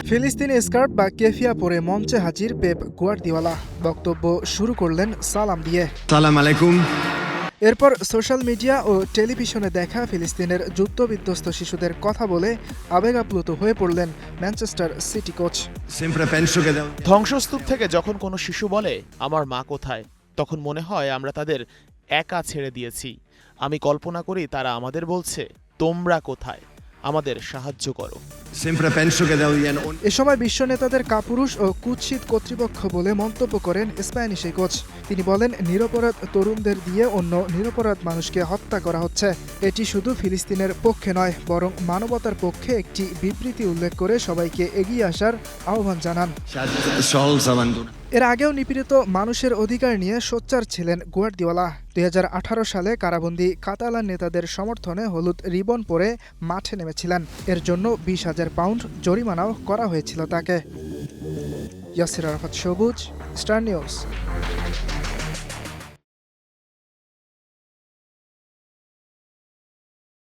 ফিলিস্তিনি স্কার্ট বা কেফিয়া পরে মঞ্চে হাজির পেপ গুয়ার্দিওলা। বক্তব্য শুরু করলেন সালাম দিয়ে। সালাম আলাইকুম। এরপর সোশ্যাল মিডিয়া ও টেলিভিশনে দেখা ফিলিস্তিনের যুদ্ধবিধ্বস্ত শিশুদের কথা বলে আবেগাপ্লুত হয়ে পড়লেন ম্যানচেস্টার সিটি কোচ। ধ্বংসস্তূপ থেকে যখন কোনো শিশু বলে আমার মা কোথায়, তখন মনে হয় আমরা তাদের একা ছেড়ে দিয়েছি। আমি কল্পনা করি তারা আমাদের বলছে তোমরা কোথায়, আমাদের সাহায্য করো। এ সময় বিশ্ব নেতাদের কাপুরুষ ও কুৎসিত কর্তৃপক্ষ বলে মন্তব্য করেন স্প্যানিশ এই কোচ। তিনি বলেন, নিরপরাধ তরুণদের দিয়ে অন্য নিরপরাধ মানুষকে হত্যা করা হচ্ছে। এটি শুধু ফিলিস্তিনের পক্ষে নয়, বরং মানবতার পক্ষে একটি বিবৃতি উল্লেখ করে সবাইকে এগিয়ে আসার আহ্বান জানান। এর আগেও নিপীড়িত মানুষের অধিকার নিয়ে সোচ্চার ছিলেন গুয়ার্দিওলা। 2018 সালে কারাবন্দী কাতালান নেতাদের সমর্থনে হলুদ রিবন পরে মাঠে নেমেছিলেন। এর জন্য 20,000 পাউন্ড জরিমানাও করা হয়েছিল তাকে। ইয়াসির আরাফাত সবুজ, স্টার নিউজ।